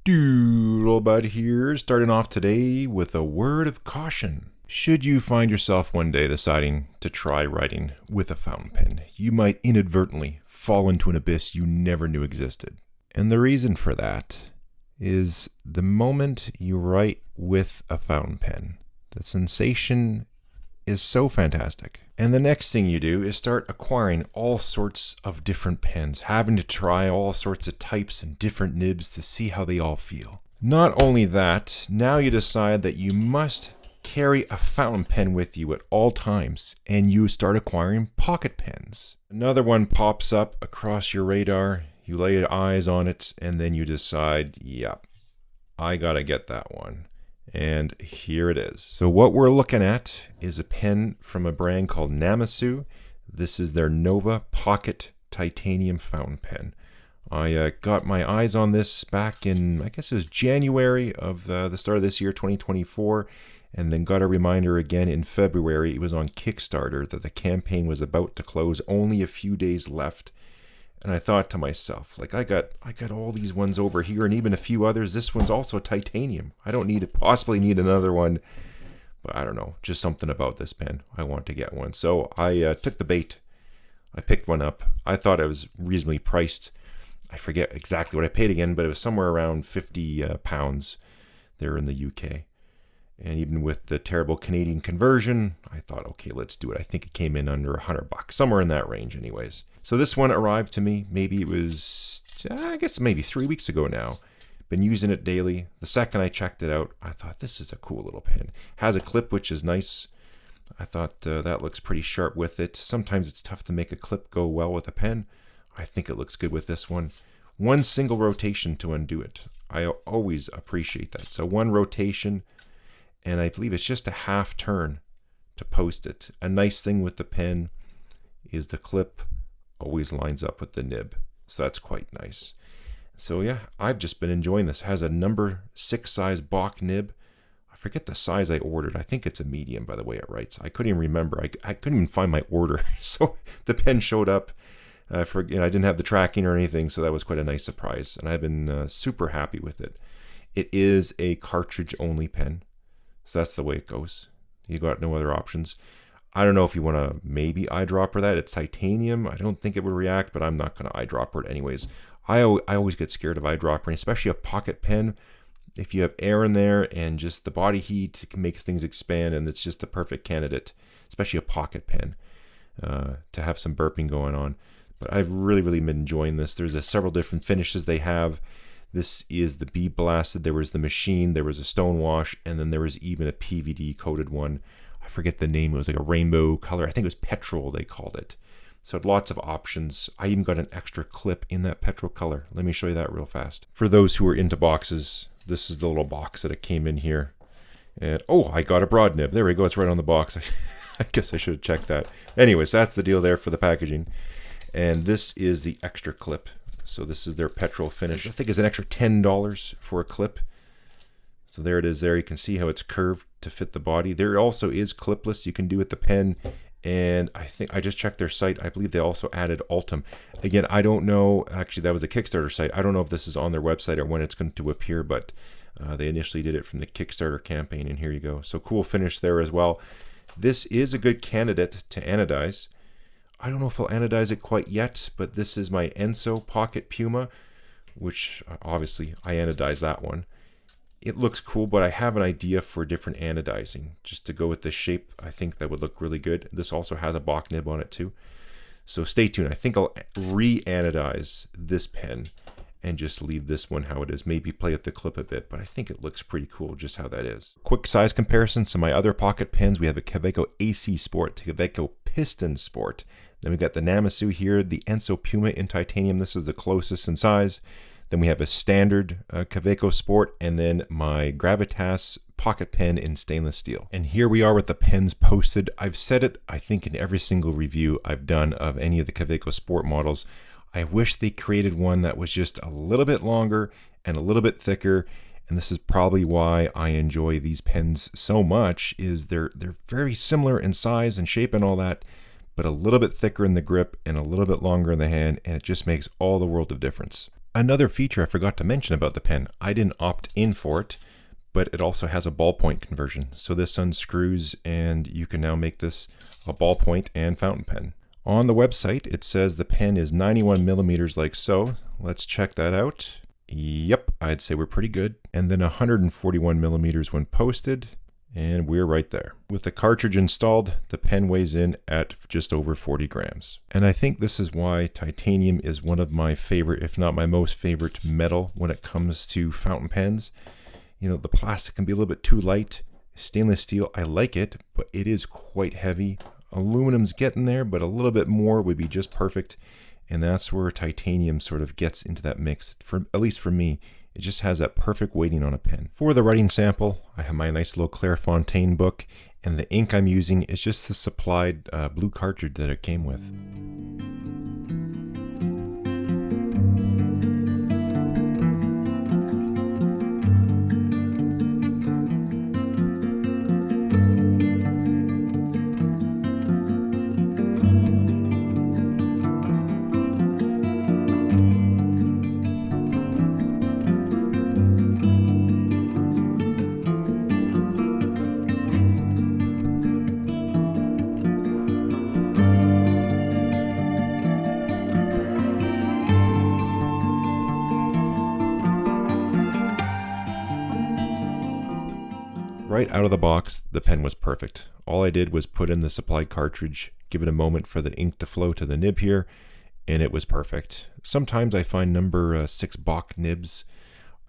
Doodlebud here, starting off today with a word of caution. Should you find yourself one day deciding to try writing with a fountain pen, you might inadvertently fall into an abyss you never knew existed. And the reason for that is the moment you write with a fountain pen, the sensation is so fantastic. And the next thing you do is start acquiring all sorts of different pens, having to try all sorts of types and different nibs to see how they all feel. Not only that, now you decide that you must carry a fountain pen with you at all times, and you start acquiring pocket pens. Another one pops up across your radar, you lay eyes on it, and then you decide, yep, I gotta get that one. And here it is. So what we're looking at is a pen from a brand called Namisu. This is their Nova Pocket Titanium Fountain Pen. I got my eyes on this back in, I guess it was January of the start of this year, 2024, and then got a reminder again in February. It was on Kickstarter that the campaign was about to close, only a few days left. And I thought to myself, like, I got all these ones over here and even a few others. This one's also titanium. I don't possibly need another one, but I don't know, just something about this pen. I want to get one. So I took the bait. I picked one up. I thought it was reasonably priced. I forget exactly what I paid again, but it was somewhere around 50 pounds there in the UK. And even with the terrible Canadian conversion, I thought, okay, let's do it. I think it came in under $100, somewhere in that range anyways. So this one arrived to me, maybe it was, I guess maybe 3 weeks ago now. Been using it daily. The second I checked it out, I thought this is a cool little pen. Has a clip, which is nice. I thought that looks pretty sharp with it. Sometimes it's tough to make a clip go well with a pen. I think it looks good with this one. One single rotation to undo it. I always appreciate that. So one rotation, and I believe it's just a half turn to post it. A nice thing with the pen is the clip always lines up with the nib, so that's quite nice. So yeah, I've just been enjoying this. It has a number 6 size Bock nib. I forget the size I ordered. I think it's a medium by the way it writes. I couldn't even remember. I couldn't even find my order. So the pen showed up. I didn't have the tracking or anything, so that was quite a nice surprise. And I've been super happy with it. It is a cartridge only pen. So that's the way it goes. You got no other options. I don't know if you want to maybe eyedropper that. It's titanium. I don't think it would react, but I'm not going to eyedropper it anyways. I always get scared of eyedroppering, especially a pocket pen. If you have air in there and just the body heat, it can make things expand, and it's just a perfect candidate, especially a pocket pen, to have some burping going on. But I've really been enjoying this. There's several different finishes they have. This is the bead blasted, there was the machine, there was a stonewash, and then there was even a PVD coated one. I forget the name, it was like a rainbow color. I think it was petrol they called it. So lots of options. I even got an extra clip in that petrol color. Let me show you that real fast. For those who are into boxes, this is the little box that it came in here. And oh, I got a broad nib. There we go, it's right on the box. I guess I should have checked that. Anyways, that's the deal there for the packaging. And this is the extra clip. So this is their petrol finish. I think it's an extra $10 for a clip. So there it is there. You can see how it's curved to fit the body. There also is clipless you can do with the pen. And I think I just checked their site. I believe they also added Ultim. Again, I don't know. Actually, that was a Kickstarter site. I don't know if this is on their website or when it's going to appear, but they initially did it from the Kickstarter campaign. And here you go. So cool finish there as well. This is a good candidate to anodize. I don't know if I'll anodize it quite yet, but this is my Ensso Pocket Puma, which obviously I anodized that one. It looks cool, but I have an idea for different anodizing. Just to go with this shape, I think that would look really good. This also has a Bock nib on it too. So stay tuned. I think I'll re-anodize this pen and just leave this one how it is. Maybe play with the clip a bit, but I think it looks pretty cool just how that is. Quick size comparison to my other pocket pens. We have a Kaweco AC Sport, Kaweco Piston Sport. Then we got the Namisu here, the Ensso Puma in titanium. This is the closest in size. Then we have a standard Kaweco Sport, and then my Gravitas pocket pen in stainless steel. And here we are with the pens posted. I've said it, I think, in every single review I've done of any of the Kaweco Sport models. I wish they created one that was just a little bit longer and a little bit thicker. And this is probably why I enjoy these pens so much, is they're very similar in size and shape and all that, but a little bit thicker in the grip and a little bit longer in the hand, and it just makes all the world of difference. Another feature I forgot to mention about the pen, I didn't opt in for it, but it also has a ballpoint conversion. So this unscrews and you can now make this a ballpoint and fountain pen. On the website, it says the pen is 91 millimeters like so. Let's check that out. Yep, I'd say we're pretty good. And then 141 millimeters when posted, and we're right there. With the cartridge installed, the pen weighs in at just over 40 grams. And I think this is why titanium is one of my favorite, if not my most favorite metal when it comes to fountain pens. You know, the plastic can be a little bit too light. Stainless steel, I like it, but it is quite heavy. Aluminum's getting there, but a little bit more would be just perfect. And that's where titanium sort of gets into that mix, at least for me. It just has that perfect weighting on a pen. For the writing sample, I have my nice little Clairefontaine book, and the ink I'm using is just the supplied blue cartridge that it came with. Right out of the box, the pen was perfect. All I did was put in the supplied cartridge, give it a moment for the ink to flow to the nib here, and it was perfect. Sometimes I find number 6 Bach nibs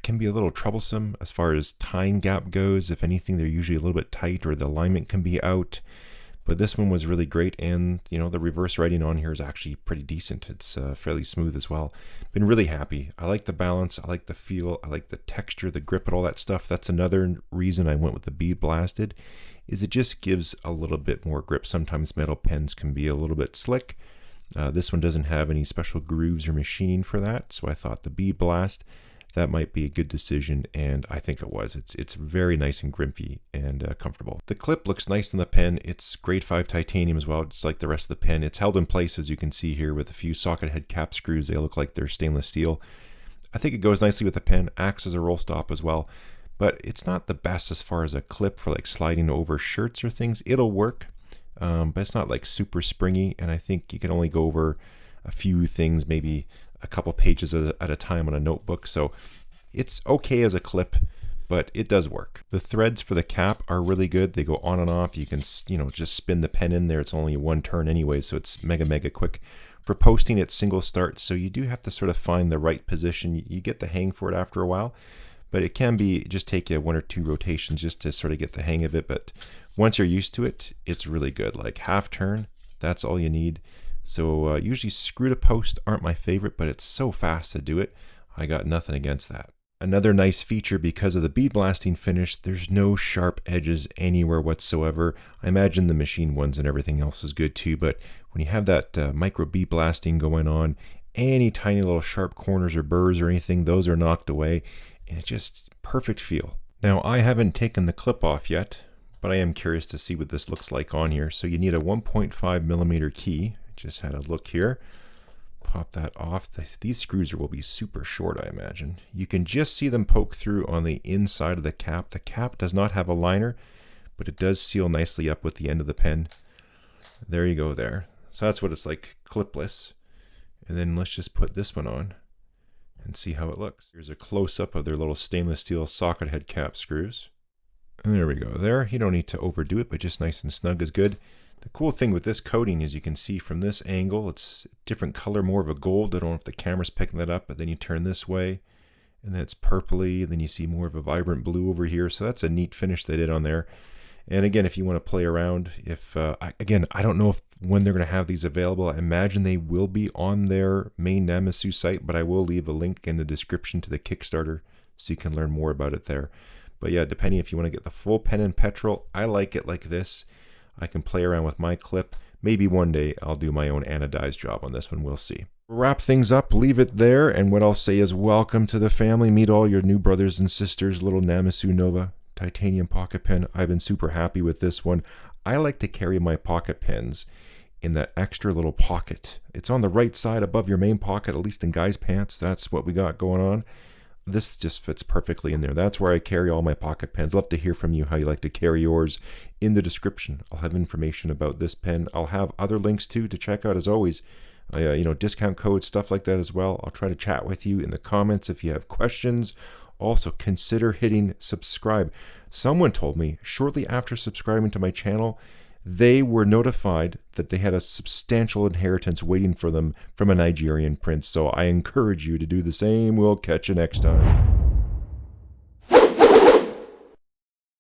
can be a little troublesome as far as time gap goes. If anything, they're usually a little bit tight or the alignment can be out. But this one was really great, and you know, the reverse writing on here is actually pretty decent. It's fairly smooth as well. Been really happy. I like the balance, I like the feel, I like the texture, the grip, and all that stuff. That's another reason I went with the bead blasted, is it just gives a little bit more grip. Sometimes metal pens can be a little bit slick. This one doesn't have any special grooves or machining for that, so I thought the bead blast, that might be a good decision, and I think it was. It's very nice and grippy and comfortable. The clip looks nice in the pen. It's grade 5 titanium as well, just like the rest of the pen. It's held in place, as you can see here, with a few socket head cap screws. They look like they're stainless steel. I think it goes nicely with the pen, acts as a roll stop as well, but it's not the best as far as a clip for like sliding over shirts or things. It'll work, but it's not like super springy, and I think you can only go over a few things, maybe a couple pages at a time on a notebook. So it's okay as a clip, but it does work. The threads for the cap are really good. They go on and off. You can, you know, just spin the pen in there. It's only one turn anyway, so it's mega quick. For posting, it's single start, so you do have to sort of find the right position. You get the hang for it after a while, but it can be just take you 1 or 2 rotations just to sort of get the hang of it. But once you're used to it, it's really good. Like half turn, that's all you need. So usually screw to post aren't my favorite, but it's so fast to do it. I got nothing against that. Another nice feature, because of the bead blasting finish, there's no sharp edges anywhere whatsoever. I imagine the machine ones and everything else is good too, but when you have that micro bead blasting going on, any tiny little sharp corners or burrs or anything, those are knocked away, and it's just perfect feel. Now, I haven't taken the clip off yet, but I am curious to see what this looks like on here. So you need a 1.5 millimeter key. Just had a look here. Pop that off. These screws will be super short, I imagine. You can just see them poke through on the inside of the cap. The cap does not have a liner, but it does seal nicely up with the end of the pen. There you go there. So that's what it's like, clipless. And then let's just put this one on and see how it looks. Here's a close-up of their little stainless steel socket head cap screws. And there we go there. You don't need to overdo it, but just nice and snug is good. The cool thing with this coating is you can see from this angle, it's a different color, more of a gold. I don't know if the camera's picking that up, but then you turn this way and then it's purpley, and then you see more of a vibrant blue over here. So that's a neat finish they did on there. And again, if you want to play around, I don't know when they're going to have these available. I imagine they will be on their main Namisu site, but I will leave a link in the description to the Kickstarter so you can learn more about it there. But yeah, depending if you want to get the full pen and petrol, I like it like this. I can play around with my clip. Maybe one day I'll do my own anodized job on this one. We'll see. Wrap things up, leave it there, and what I'll say is welcome to the family. Meet all your new brothers and sisters. Little Namisu Nova titanium pocket pen. I've been super happy with this one. I like to carry my pocket pens in that extra little pocket. It's on the right side above your main pocket, at least in guys' pants. That's what we got going on. This just fits perfectly in there. That's where I carry all my pocket pens. I'd love to hear from you how you like to carry yours. In the description, I'll have information about this pen. I'll have other links too to check out as always. Discount codes, stuff like that as well. I'll try to chat with you in the comments if you have questions. Also, consider hitting subscribe. Someone told me shortly after subscribing to my channel, they were notified that they had a substantial inheritance waiting for them from a Nigerian prince. So I encourage you to do the same. We'll catch you next time.